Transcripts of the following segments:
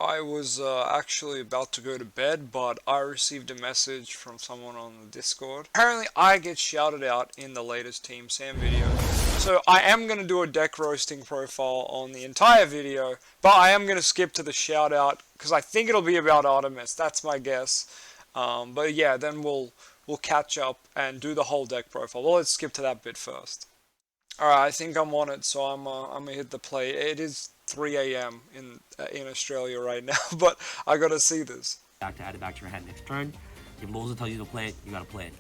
I was actually about to go to bed, but I received a message from someone on the Discord. Apparently, I get shouted out in the latest TEAMSAM video. So I am going to do a deck roasting profile on the entire video, but I am going to skip to the shout out because I think it'll be about Artemis. That's my guess. But yeah, then we'll catch up and do the whole deck profile. Well, let's skip to that bit first. Alright, I think I'm on it, so I'm gonna hit the play. It is 3 a.m. in Australia right now, but I gotta see this. To add it back to your hand next turn. If LOZA tells you to play it, you gotta play it.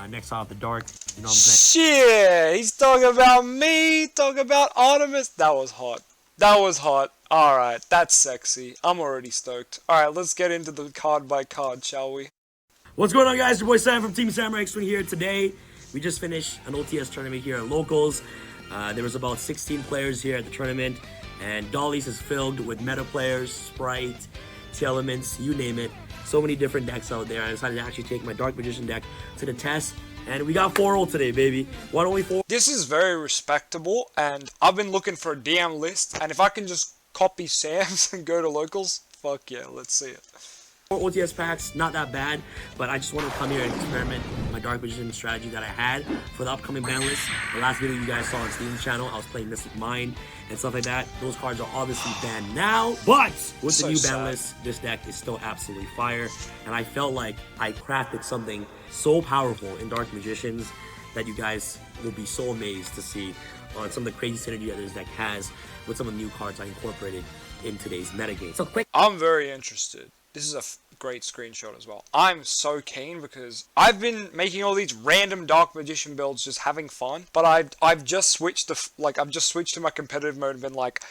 Next off the dark, you know what I'm saying? Shit! He's talking about me, talking about Artemis. That was hot. That was hot. Alright, that's sexy. I'm already stoked. Alright, let's get into the card by card, shall we? What's going on, guys? Your boy Sam from Team Samurai X1 here today. We just finished an OTS tournament here at Locals. There was about 16 players here at the tournament, and Dolly's is filled with meta players, Sprite, T-Elements, you name it. So many different decks out there. I decided to actually take my Dark Magician deck to the test, and we got 4-0 today, baby. Why only 4? This is very respectable, and I've been looking for a DM list, and if I can just copy Sam's and go to Locals, fuck yeah, let's see it. 4 OTS packs, not that bad, but I just wanted to come here and experiment my Dark Magician strategy that I had for the upcoming ban list. The last video you guys saw on Steam's channel, I was playing Mystic Mind and stuff like that. Those cards are obviously banned now, but with the new ban list, this deck is still absolutely fire. And I felt like I crafted something so powerful in Dark Magicians that you guys will be so amazed to see on some of the crazy synergy that this deck has with some of the new cards I incorporated in today's metagame. So quick, I'm very interested. This is a great screenshot as well. I'm so keen because I've been making all these random Dark Magician builds, just having fun. But I've just switched to my competitive mode and been like,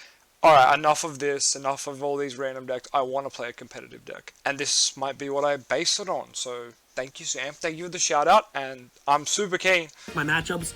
all right, enough of this, enough of all these random decks. I want to play a competitive deck, and this might be what I base it on. So thank you, Sam. Thank you for the shout out, and I'm super keen. My matchups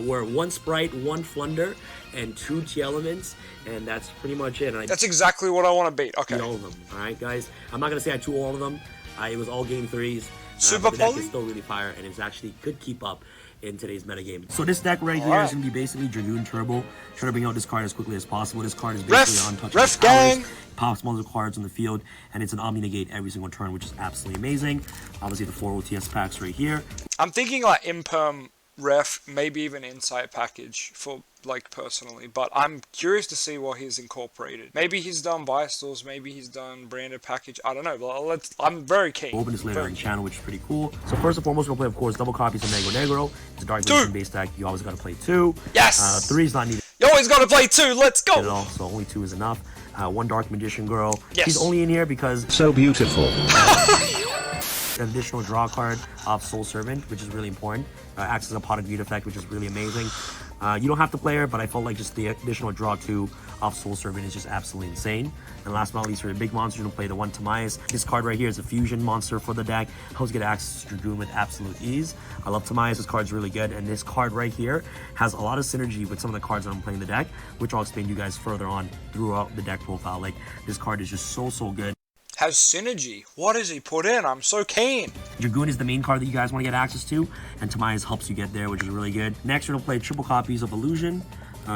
were 1 Sprite, 1 Flunder, and 2 T-Elements, and that's pretty much it. And that's exactly what I want to beat. Okay. All of them. All right, guys. I'm not gonna say I drew all of them. It was all game 3s. Super the deck is still really fire, and it's actually could keep up in today's metagame. So this deck right here is gonna be basically Dragoon Turbo. Try to bring out this card as quickly as possible. This card is basically untouchable. Ref gang. Pops multiple cards on the field, and it's an Omni Negate every single turn, which is absolutely amazing. Obviously, the 4 OTS packs right here. I'm thinking like Imperm, Ref, maybe even Insight package for like personally, but I'm curious to see what he's incorporated. Maybe he's done Bystials, maybe he's done branded package. I don't know, but I'm very keen. We'll open this later on the channel, which is pretty cool. So first and foremost, we're gonna play, of course, double copies of Negro. It's a Dark Magician based deck. You always gotta play 2. Yes. 3 is not needed. You always gotta play 2. Let's go. So only 2 is enough. 1 Dark Magician girl. Yes. She's only in here because so beautiful. An additional draw card of Soul Servant, which is really important. Acts as a pot of greed effect, which is really amazing. You don't have to play her, but I felt like just the additional draw 2 off Soul Servant is just absolutely insane. And last but not least, for the big monster, you're gonna play the 1 Tamias. This card right here is a fusion monster for the deck. Helps get access to Dragoon with absolute ease. I love Tamias. This card's really good, and this card right here has a lot of synergy with some of the cards that I'm playing the deck, which I'll explain to you guys further on throughout the deck profile. Like, this card is just so good. Has synergy. What does he put in? I'm so keen. Dragoon is the main card that you guys want to get access to, and Tamias helps you get there, which is really good. Next, we're going to play triple copies of Illusion,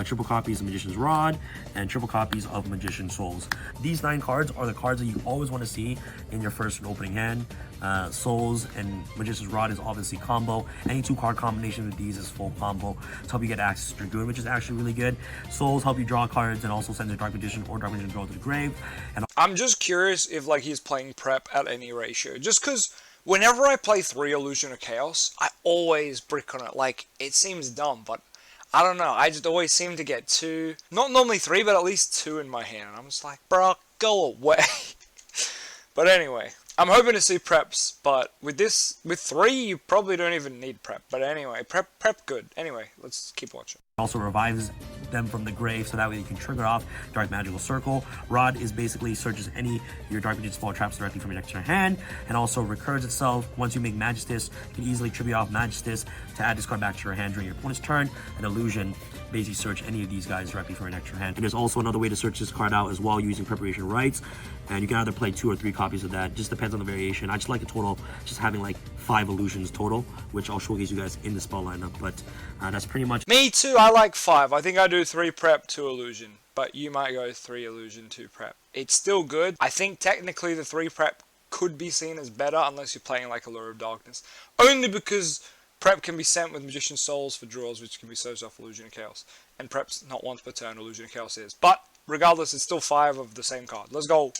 triple copies of Magician's Rod, and triple copies of Magician Souls. These 9 cards are the cards that you always want to see in your first opening hand. Souls and Magician's Rod is obviously combo. Any 2 card combination with these is full combo to help you get access to Dragoon, which is actually really good. Souls help you draw cards and also send a Dark Magician or Dark Magician Girl to the grave. And I'm just curious if like he's playing prep at any ratio. Just because whenever I play 3 Illusion of Chaos, I always brick on it. Like, it seems dumb, but I don't know. I just always seem to get 2, not normally 3, but at least 2 in my hand. And I'm just like, bro, go away. But anyway, I'm hoping to see preps, but with 3, you probably don't even need prep. But anyway, prep good. Anyway, let's keep watching. Also revives them from the grave, so that way you can trigger off Dark Magical Circle. Rod is basically searches any your Dark Magician's Fall traps directly from your deck to your hand, and also recurs itself. Once you make Magistus, you can easily tribute off Magistus to add this card back to your hand during your opponent's turn. An Illusion basically search any of these guys directly from your deck to your hand. And there's also another way to search this card out as well using Preparation Rites, and you can either play 2 or 3 copies of that. Just depends on the variation. I just like the total, just having like 5 Illusions total, which I'll showcase you guys in the spell lineup. But that's pretty much. Me too. I like 5. I think I do 3 prep, 2 Illusion. but you might go 3 illusion, 2 prep. It's still good. I think technically the 3 prep could be seen as better unless you're playing like Allure of Darkness. Only because prep can be sent with Magician Souls for draws, which can be sourced off Illusion of Chaos. And prep's not once per turn, Illusion of Chaos is. But regardless, it's still 5 of the same card. Let's go.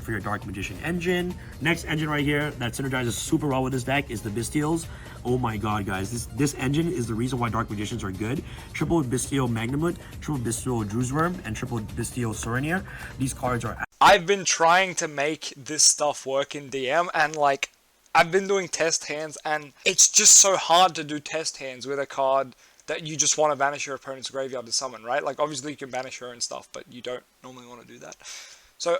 For your Dark Magician engine. Next engine right here that synergizes super well with this deck is the Bystials. Oh my god, guys, this engine is the reason why Dark Magicians are good. Triple Bystial Magnamut, triple Bystial Drewsworm, and triple Bystial Sorinier. These cards are... I've been trying to make this stuff work in DM, and like, I've been doing test hands, and it's just so hard to do test hands with a card that you just want to banish your opponent's graveyard to summon, right? Like, obviously you can banish your own stuff, but you don't normally want to do that. So,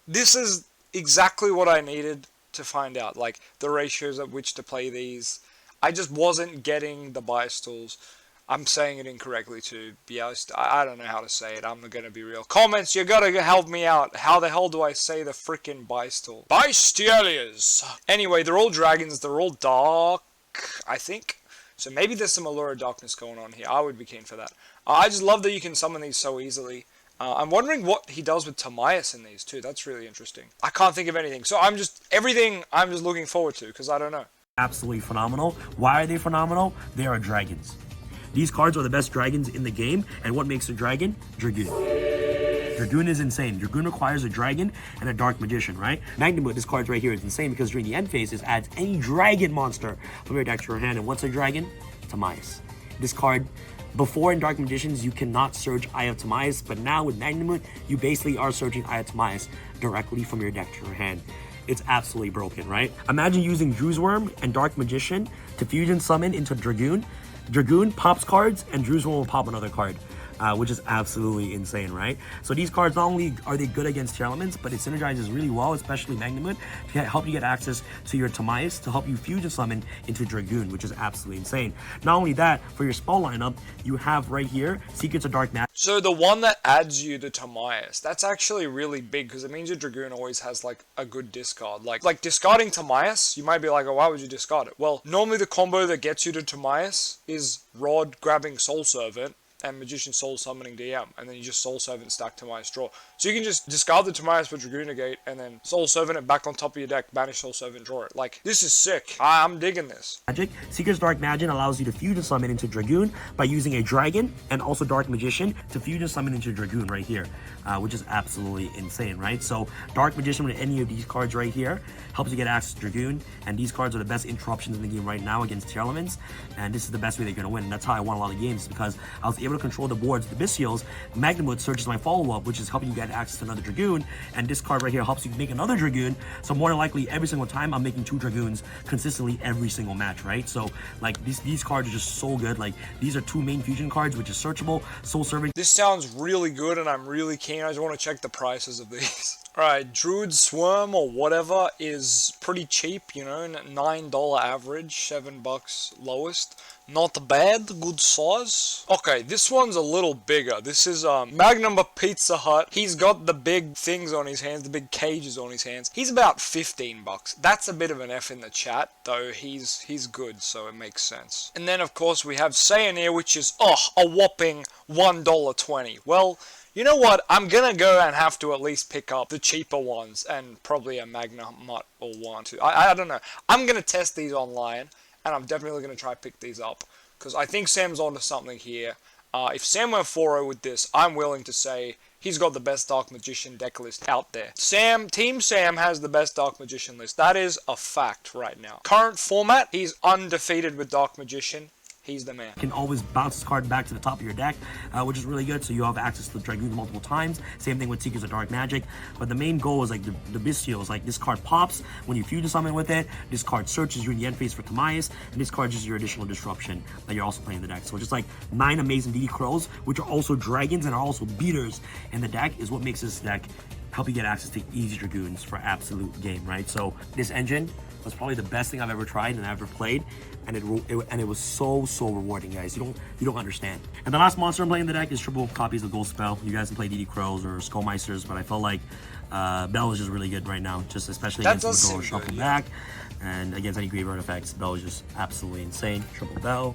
this is exactly what I needed to find out, like the ratios at which to play these. I just wasn't getting the Bystials. I'm saying it incorrectly too. I don't know how to say it. I'm gonna be real. Comments, you gotta help me out. How the hell do I say the freaking Bystial? Bystialias! Anyway, they're all dragons. They're all dark, I think. So maybe there's some Allure of Darkness going on here. I would be keen for that. I just love that you can summon these so easily. I'm wondering what he does with Timaeus in these too. That's really interesting. I can't think of anything. So I'm just looking forward to, because I don't know. Absolutely phenomenal. Why are they phenomenal? They are dragons. These cards are the best dragons in the game. And what makes a dragon? Dragoon. Dragoon is insane. Dragoon requires a dragon and a Dark Magician, right? Magnamut, this card right here is insane because during the end phase, it adds any dragon monster from your deck to your hand. And what's a dragon? Timaeus. This card... Before in Dark Magicians, you cannot search Eye of Timaeus, but now with Magnamut, you basically are searching Eye of Timaeus directly from your deck to your hand. It's absolutely broken, right? Imagine using Drewsworm and Dark Magician to fusion summon into Dragoon. Dragoon pops cards, and Drewsworm will pop another card. Which is absolutely insane, right? So these cards, not only are they good against tier elements, but it synergizes really well, especially Magnamut, to help you get access to your Timaeus, to help you fusion summon into Dragoon, which is absolutely insane. Not only that, for your spell lineup, you have right here, Secrets of Dark Magic. So the one that adds you to Timaeus, that's actually really big, because it means your Dragoon always has like a good discard. Like discarding Timaeus, you might be like, oh, why would you discard it? Well, normally the combo that gets you to Timaeus is Rod grabbing Soul Servant, and Magician Soul Summoning DM, and then you just Soul Servant stack Timaeus draw. So you can just discard the Timaeus for Dragoon Negate, and then Soul Servant it back on top of your deck, banish Soul Servant, draw it. Like, this is sick. I'm digging this. Secret's Dark Magic allows you to fusion summon into Dragoon by using a Dragon and also Dark Magician to fusion summon into Dragoon right here, which is absolutely insane, right? So Dark Magician with any of these cards right here helps you get access to Dragoon, and these cards are the best interruptions in the game right now against tier elements, and this is the best way they're going to win, and that's how I won a lot of games, because I was able to control the boards. The Bystials, Magnamut searches my follow-up, which is helping you get access to another Dragoon, and this card right here helps you make another Dragoon, so more than likely every single time I'm making 2 Dragoons consistently every single match, right? So like these cards are just so good. Like these are 2 main fusion cards, which is searchable, Soul Servant. This sounds really good, and I'm really keen. I just want to check the prices of these. Alright, Druid Swarm or whatever is pretty cheap, you know, $9 average, $7 lowest. Not bad, good size. Okay, this one's a little bigger. This is Magnum of Pizza Hut. He's got the big things on his hands, the big cages on his hands. He's about $15. That's a bit of an F in the chat, though he's good, so it makes sense. And then of course we have Sayanir, which is a whopping $1.20. Well, you know what? I'm gonna go and have to at least pick up the cheaper ones, and probably a Magnamut or one, two. I don't know. I'm gonna test these online, and I'm definitely gonna try to pick these up, because I think Sam's onto something here. If Sam went 4-0 with this, I'm willing to say he's got the best Dark Magician deck list out there. Team Sam has the best Dark Magician list. That is a fact right now. Current format, he's undefeated with Dark Magician. He's the man. You can always bounce this card back to the top of your deck, which is really good, so you have access to the Dragoons multiple times. Same thing with Secrets of Dark Magic. But the main goal is like the Bystials. Like this card pops when you fusion summon with it. This card searches you in the end phase for Timaeus, and this card is your additional disruption that you're also playing in the deck. So just like 9 amazing DD Crows, which are also dragons and are also beaters in the deck, is what makes this deck help you get access to easy Dragoons for absolute game, right? So this engine was probably the best thing I've ever tried and I've ever played, and it was so rewarding, guys. You don't understand. And the last monster I'm playing in the deck is triple copies of Gold Spell. You guys can play DD Crows or Skullmeisters, but I felt like Bell is just really good right now, just especially against the Shuffle back and against any graveyard effects. Bell is just absolutely insane. Triple Bell.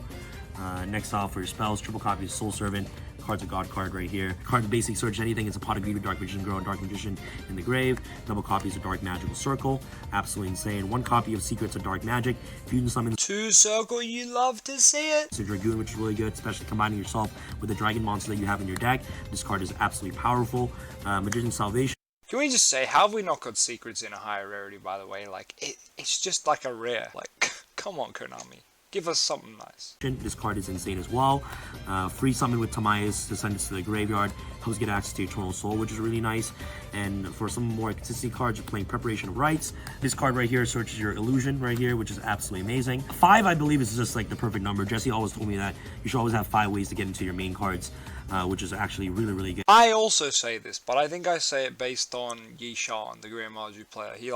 Next off for your spells, triple copy of Soul Servant. Card's a god card right here. Card basic search anything. It's a pot of greed with Dark Magician Girl and Dark Magician in the grave. Double copies of Dark Magical Circle. Absolutely insane. One copy of Secrets of Dark Magic. Fusion Summons. 2 circle, you love to see it. It's a Dragoon, which is really good, especially combining yourself with the dragon monster that you have in your deck. This card is absolutely powerful. Magician's Salvation. Can we just say, how have we not got secrets in a higher rarity, by the way? Like, it's just like a rare. Like, come on, Konami. Give us something nice. This card is insane as well. Free summon with Tamaya's Descendants to the Graveyard. Helps get access to Eternal Soul, which is really nice. And for some more consistency cards, you're playing Preparation of Rites. This card right here searches your Illusion right here, which is absolutely amazing. 5, I believe, is just like the perfect number. Jesse always told me that you should always have 5 ways to get into your main cards, which is actually really, really good. I also say this, but I think I say it based on Yugioh, the Grandmaster player. He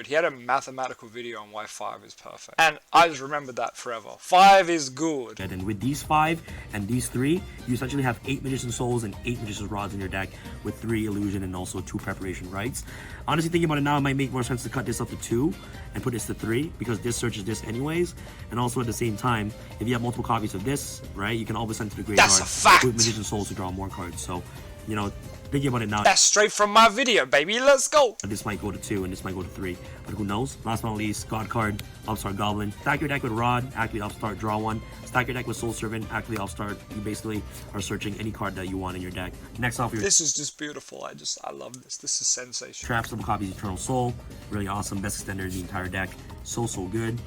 he had a mathematical video on why 5 is perfect. And I just remembered that forever. 5 is good. And with these 5 and these 3, you essentially have 8 Magician Souls and 8 Magician's Rods in your deck with 3 Illusion and also 2 Preparation Rites. Honestly, thinking about it now, it might make more sense to cut this up to 2 and put this to 3 because this searches this anyways. And also at the same time, if you have multiple copies of this, right, you can always send to the graveyard That's a fact. with Magician Souls to draw more cards. So, you know, thinking about it now, That's straight from my video, baby. Let's go. this might go to 2 and this might go to 3, but who knows? Last but not least, God card, Upstart Goblin. Stack your deck with Rod, activate Upstart, draw 1. Stack your deck with Soul Servant, activate Upstart. You basically are searching any card that you want in your deck. Next off, your This is just beautiful. I love this. This is sensational. traps, double copies of Eternal Soul. Really awesome. Best extender in the entire deck. So good.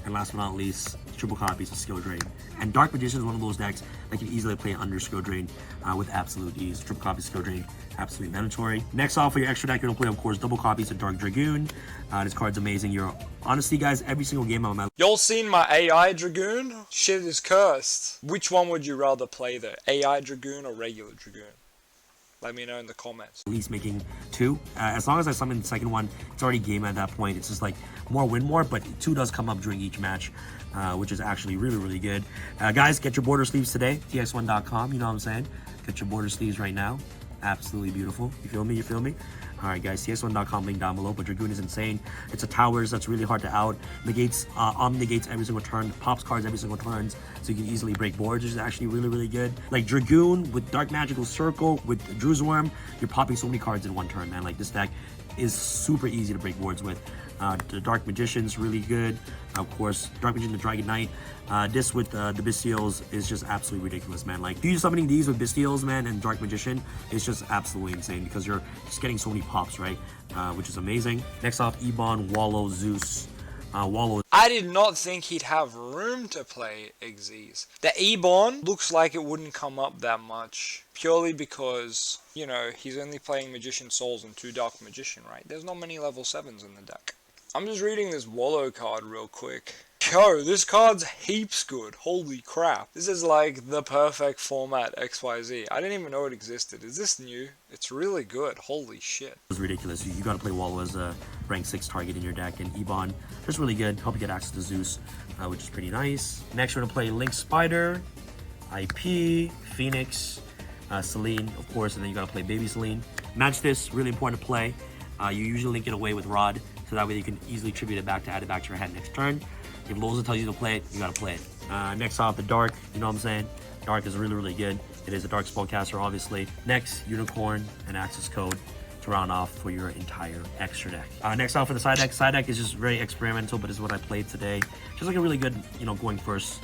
And last but not least, triple copies of Skill Drain. And Dark Magician is one of those decks that can easily play under Skill Drain with absolute ease. Triple copies of Skill Drain, absolutely mandatory. Next off for your extra deck, you're going to play, of course, double copies of Dark Dragoon. This card's amazing. Honestly, guys, every single game I'm at. Y'all seen my AI Dragoon? Shit is cursed. Which one would you rather play though? AI Dragoon or regular Dragoon? Let me know in the comments. At least making 2. As long as I summon the second one, it's already game at that point. It's just like more win more, but 2 does come up during each match, which is actually really, really good. Guys, get your border sleeves today. tx1.com, you know what I'm saying? Get your border sleeves right now. Absolutely beautiful. You feel me? You feel me? Alright guys, tx1.com, link down below. But Dragoon is insane. It's a towers that's really hard to out. Negates, negates every single turn. Pops cards every single turns. So you can easily break boards, which is actually really, really good. Like Dragoon with Dark Magical Circle, with Drew's Worm, you're popping so many cards in one turn, man. Like this deck is super easy to break boards with. The Dark Magician's really good. Of course, Dark Magician, the Dragon Knight. This with the Bystials is just absolutely ridiculous, man. Like, you summoning these with Bystials, man, and Dark Magician is just absolutely insane because you're just getting so many pops, right? Which is amazing. Next off, Ebon, Wallow, Zeus. Wallow. I did not think he'd have room to play Xyz. The Ebon looks like it wouldn't come up that much. Purely because, you know, he's only playing Magician Souls and 2 Dark Magician, right? There's not many level 7s in the deck. I'm just reading this Wallow card real quick. Yo, this card's heaps good. Holy crap. This is like the perfect format XYZ. I didn't even know it existed. Is this new? It's really good. Holy shit. It's ridiculous. You gotta play Wallow as a rank 6 target in your deck, and Ebon, just really good. Help you get access to Zeus, which is pretty nice. Next, we're gonna play Link Spider, IP, Phoenix, Celine, of course, and then you gotta play Baby Celine. Match this, really important to play. You usually link it away with Rod, so that way you can easily tribute it back to add it back to your hand next turn. If LOZA tells you to play it, you gotta play it. Next off, the Dark, you know what I'm saying? Dark is really, really good. It is a Dark Spellcaster, obviously. Next, Unicorn and Access Code to round off for your entire extra deck. Next off for the side deck. Side deck is just very experimental, but is what I played today. Just like a really good, you know, going first,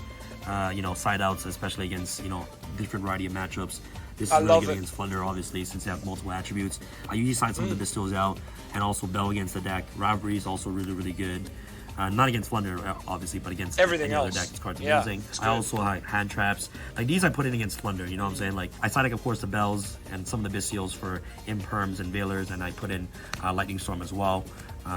you know, side outs, especially against, you know, different variety of matchups. This is really good against Flunder, obviously, since they have multiple attributes. I usually side some of the Bystials out, and also Bell against the deck. Rivalry is also really, really good. Not against Flunder, obviously, but against everything any else. Other deck. This card's amazing. I also have hand traps. Like these, I put in against Flunder. You know what I'm saying? Like I side deck, of course, the Bells and some of the Bystials for Imperms and Veilers, and I put in Lightning Storm as well,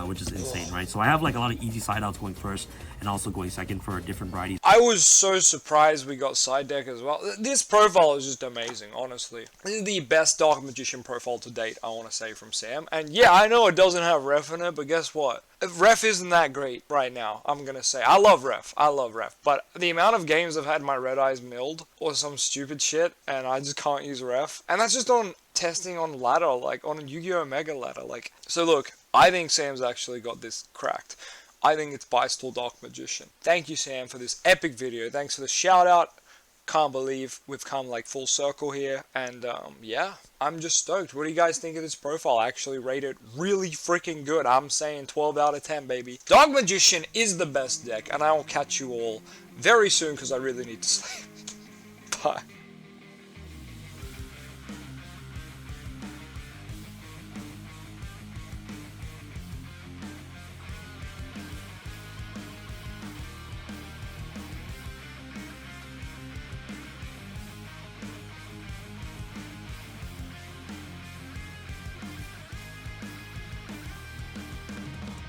which is insane, right? So I have like a lot of easy side outs going first, and also going second for different varieties. I was so surprised we got side deck as well. This profile is just amazing, honestly. This is the best Dark Magician profile to date, I want to say, from Sam. And yeah, I know it doesn't have Ref in it, but guess what? Ref isn't that great right now, I'm going to say. I love Ref. But the amount of games I've had my red eyes milled or some stupid shit, and I just can't use Ref. And that's just on testing on ladder, like on a Yu-Gi-Oh! Mega ladder. Like, so look, I think Sam's actually got this cracked. I think it's Bystial Dark Magician. Thank you, Sam, for this epic video. Thanks for the shout out. can't believe we've come like full circle here, and yeah, I'm just stoked. What do you guys think of this profile? I actually rate it really freaking good. I'm saying 12 out of 10, baby. Dark Magician is the best deck, and I will catch you all very soon because I really need to sleep. Bye.